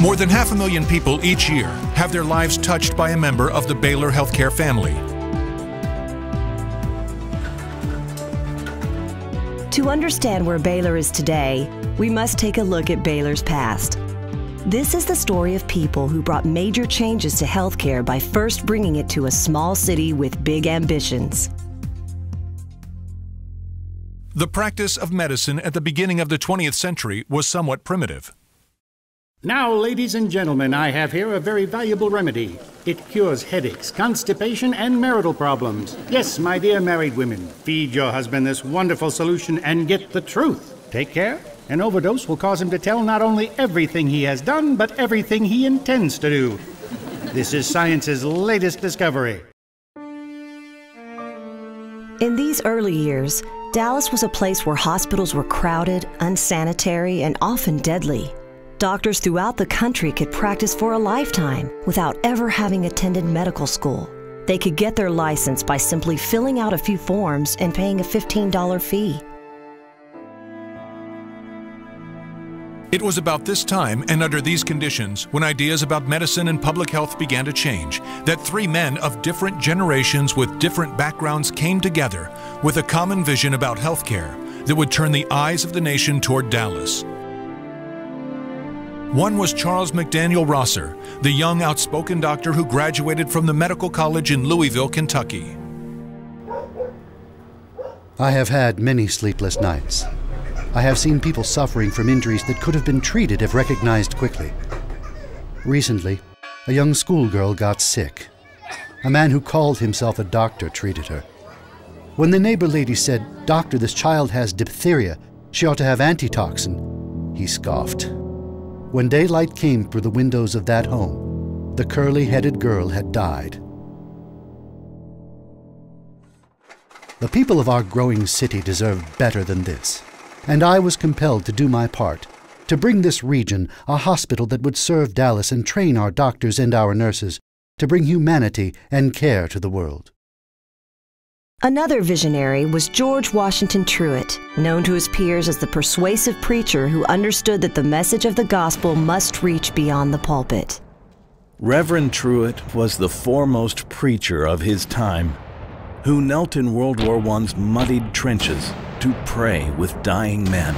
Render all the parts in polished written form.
More than 500,000 people each year have their lives touched by a member of the Baylor healthcare family. To understand where Baylor is today, we must take a look at Baylor's past. This is the story of people who brought major changes to healthcare by first bringing it to a small city with big ambitions. The practice of medicine at the beginning of the 20th century was somewhat primitive. Now, ladies and gentlemen, I have here a very valuable remedy. It cures headaches, constipation, and marital problems. Yes, my dear married women, feed your husband this wonderful solution and get the truth. Take care. An overdose will cause him to tell not only everything he has done, but everything he intends to do. This is science's latest discovery. In these early years, Dallas was a place where hospitals were crowded, unsanitary, and often deadly. Doctors throughout the country could practice for a lifetime without ever having attended medical school. They could get their license by simply filling out a few forms and paying a $15 fee. It was about this time and under these conditions, when ideas about medicine and public health began to change, that three men of different generations with different backgrounds came together with a common vision about healthcare that would turn the eyes of the nation toward Dallas. One was Charles McDaniel Rosser, the young, outspoken doctor who graduated from the medical college in Louisville, Kentucky. I have had many sleepless nights. I have seen people suffering from injuries that could have been treated if recognized quickly. Recently, a young schoolgirl got sick. A man who called himself a doctor treated her. When the neighbor lady said, "Doctor, this child has diphtheria. She ought to have antitoxin," he scoffed. When daylight came through the windows of that home, the curly-headed girl had died. The people of our growing city deserve better than this, and I was compelled to do my part, to bring this region a hospital that would serve Dallas and train our doctors and our nurses to bring humanity and care to the world. Another visionary was George Washington Truett, known to his peers as the persuasive preacher who understood that the message of the gospel must reach beyond the pulpit. Reverend Truett was the foremost preacher of his time, who knelt in World War I's muddied trenches to pray with dying men.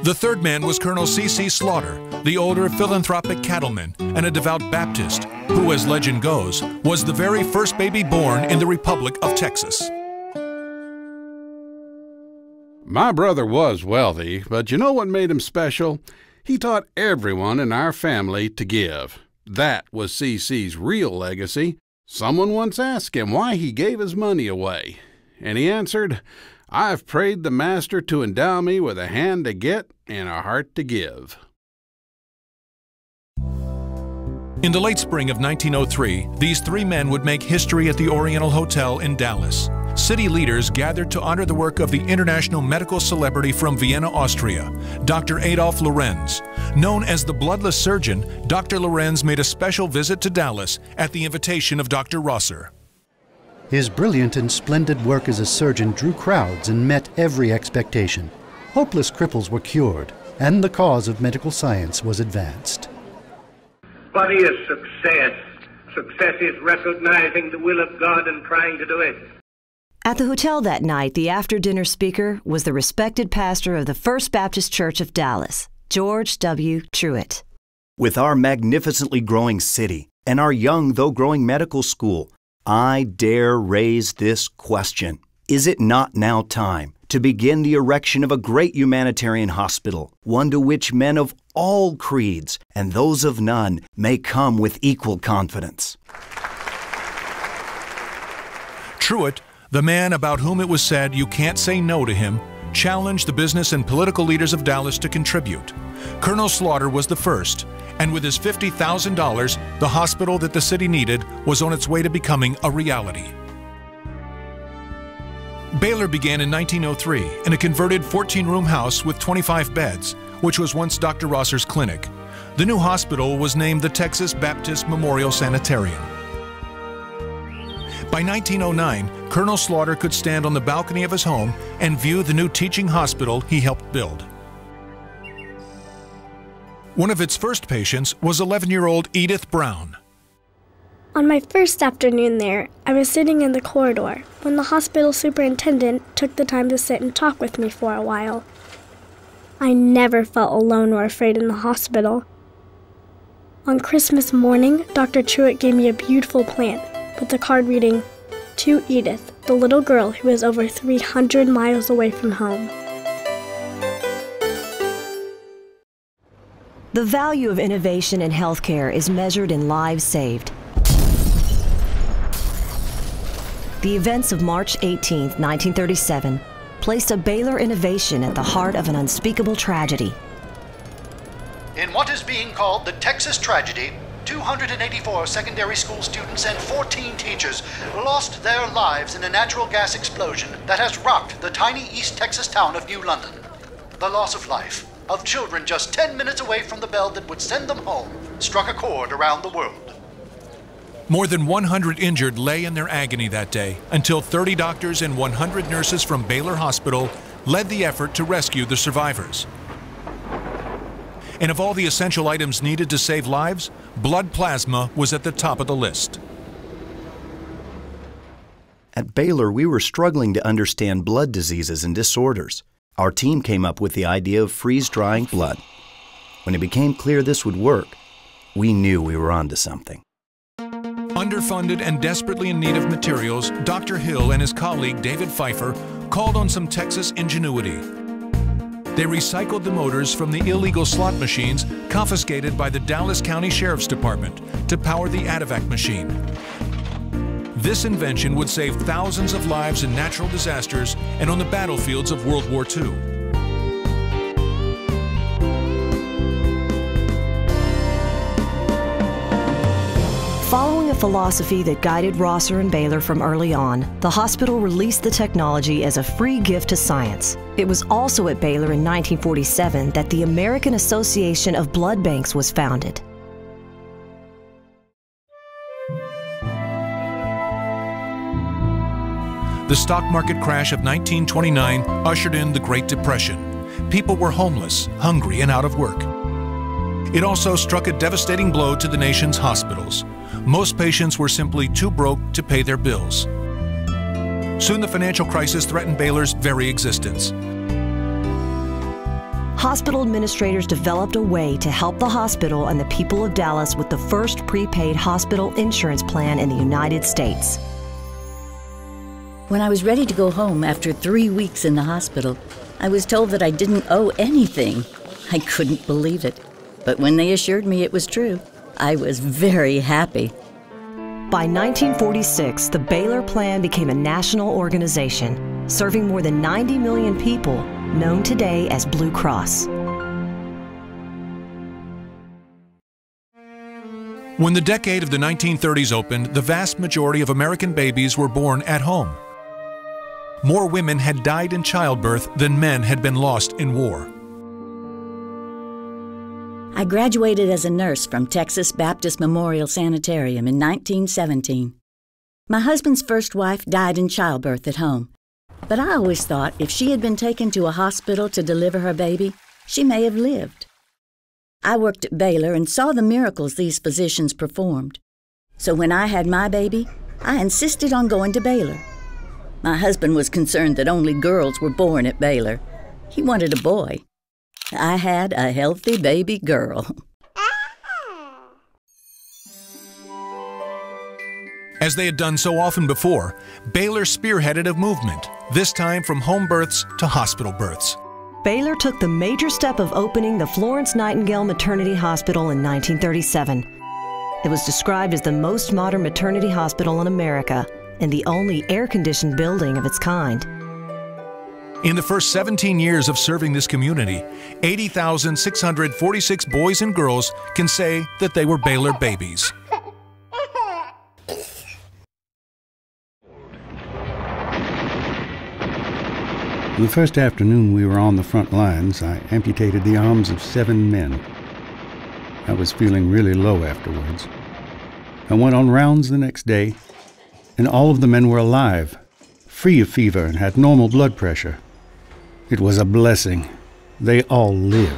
The third man was Colonel C.C. Slaughter, the older philanthropic cattleman and a devout Baptist, who, as legend goes, was the very first baby born in the Republic of Texas. My brother was wealthy, but you know what made him special? He taught everyone in our family to give. That was C.C.'s real legacy. Someone once asked him why he gave his money away, and he answered, "I've prayed the Master to endow me with a hand to get and a heart to give." In the late spring of 1903, these three men would make history at the Oriental Hotel in Dallas. City leaders gathered to honor the work of the international medical celebrity from Vienna, Austria, Dr. Adolf Lorenz. Known as the Bloodless Surgeon, Dr. Lorenz made a special visit to Dallas at the invitation of Dr. Rosser. His brilliant and splendid work as a surgeon drew crowds and met every expectation. Hopeless cripples were cured, and the cause of medical science was advanced. What is success? Success is recognizing the will of God and trying to do it. At the hotel that night, the after-dinner speaker was the respected pastor of the First Baptist Church of Dallas, George W. Truett. With our magnificently growing city and our young though growing medical school, I dare raise this question. Is it not now time to begin the erection of a great humanitarian hospital, one to which men of all creeds and those of none may come with equal confidence? Truett, the man about whom it was said you can't say no to him, challenged the business and political leaders of Dallas to contribute. Colonel Slaughter was the first, and with his $50,000, the hospital that the city needed was on its way to becoming a reality. Baylor began in 1903 in a converted 14-room house with 25 beds, which was once Dr. Rosser's clinic. The new hospital was named the Texas Baptist Memorial Sanitarium. By 1909, Colonel Slaughter could stand on the balcony of his home and view the new teaching hospital he helped build. One of its first patients was 11-year-old Edith Brown. On my first afternoon there, I was sitting in the corridor when the hospital superintendent took the time to sit and talk with me for a while. I never felt alone or afraid in the hospital. On Christmas morning, Dr. Truitt gave me a beautiful plant with the card reading, "To Edith, the little girl who is over 300 miles away from home." The value of innovation in healthcare is measured in lives saved. The events of March 18, 1937, placed a Baylor innovation at the heart of an unspeakable tragedy. In what is being called the Texas tragedy, 284 secondary school students and 14 teachers lost their lives in a natural gas explosion that has rocked the tiny East Texas town of New London. The loss of life of children just 10 minutes away from the bell that would send them home struck a chord around the world. More than 100 injured lay in their agony that day until 30 doctors and 100 nurses from Baylor Hospital led the effort to rescue the survivors. And of all the essential items needed to save lives, blood plasma was at the top of the list. At Baylor, we were struggling to understand blood diseases and disorders. Our team came up with the idea of freeze-drying blood. When it became clear this would work, we knew we were onto something. Underfunded and desperately in need of materials, Dr. Hill and his colleague David Pfeiffer called on some Texas ingenuity. They recycled the motors from the illegal slot machines confiscated by the Dallas County Sheriff's Department to power the Atovac machine. This invention would save thousands of lives in natural disasters and on the battlefields of World War II. Following a philosophy that guided Rosser and Baylor from early on, the hospital released the technology as a free gift to science. It was also at Baylor in 1947 that the American Association of Blood Banks was founded. The stock market crash of 1929 ushered in the Great Depression. People were homeless, hungry, and out of work. It also struck a devastating blow to the nation's hospitals. Most patients were simply too broke to pay their bills. Soon the financial crisis threatened Baylor's very existence. Hospital administrators developed a way to help the hospital and the people of Dallas with the first prepaid hospital insurance plan in the United States. When I was ready to go home after 3 weeks in the hospital, I was told that I didn't owe anything. I couldn't believe it. But when they assured me it was true, I was very happy. By 1946, the Baylor Plan became a national organization, serving more than 90 million people, known today as Blue Cross. When the decade of the 1930s opened, the vast majority of American babies were born at home. More women had died in childbirth than men had been lost in war. I graduated as a nurse from Texas Baptist Memorial Sanitarium in 1917. My husband's first wife died in childbirth at home, but I always thought if she had been taken to a hospital to deliver her baby, she may have lived. I worked at Baylor and saw the miracles these physicians performed. So when I had my baby, I insisted on going to Baylor. My husband was concerned that only girls were born at Baylor. He wanted a boy. I had a healthy baby girl. As they had done so often before, Baylor spearheaded a movement, this time from home births to hospital births. Baylor took the major step of opening the Florence Nightingale Maternity Hospital in 1937. It was described as the most modern maternity hospital in America and the only air-conditioned building of its kind. In the first 17 years of serving this community, 80,646 boys and girls can say that they were Baylor babies. The first afternoon we were on the front lines, I amputated the arms of 7 men. I was feeling really low afterwards. I went on rounds the next day, and all of the men were alive, free of fever, and had normal blood pressure. It was a blessing. They all lived.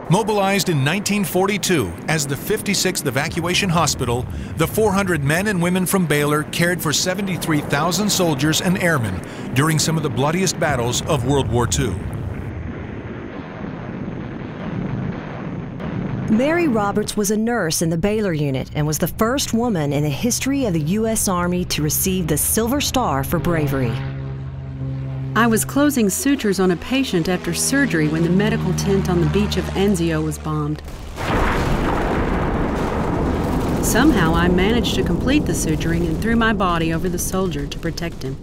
Mobilized in 1942 as the 56th Evacuation Hospital, the 400 men and women from Baylor cared for 73,000 soldiers and airmen during some of the bloodiest battles of World War II. Mary Roberts was a nurse in the Baylor unit and was the first woman in the history of the U.S. Army to receive the Silver Star for bravery. I was closing sutures on a patient after surgery when the medical tent on the beach of Anzio was bombed. Somehow I managed to complete the suturing and threw my body over the soldier to protect him.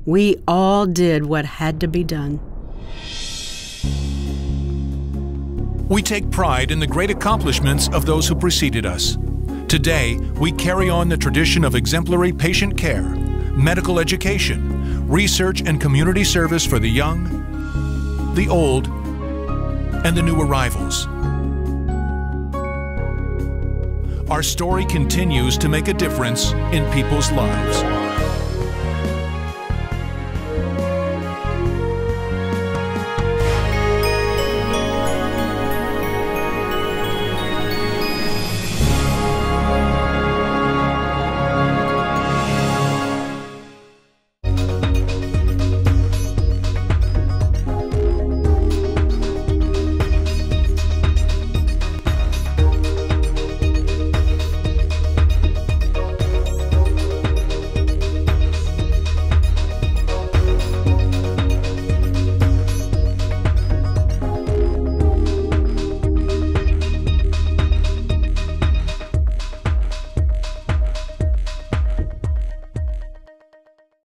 We all did what had to be done. We take pride in the great accomplishments of those who preceded us. Today, we carry on the tradition of exemplary patient care, medical education, research and community service for the young, the old, and the new arrivals. Our story continues to make a difference in people's lives.